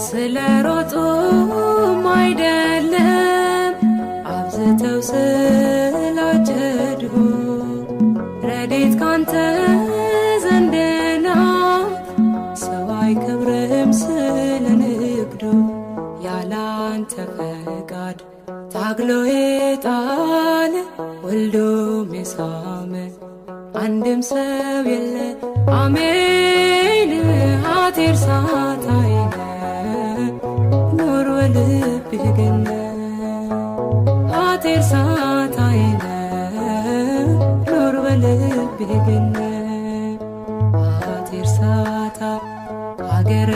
ስለሮጡም አይደለም አብዝተው ስላጨዱ ረድኤት ካንተ ዘንድ ናት። ሰው አይከብርም ስለ ንግዱ ያላንተ ፈቃድ ታግሎ የጣለ ወልዶም የሳመ አንድም ሰው የለ። አሜን አቴርሳታይነ ኑር በልብህ ገነት አቴርሳታይነ ኑር በልብህ ገነት አቴርሳታ ሀገረ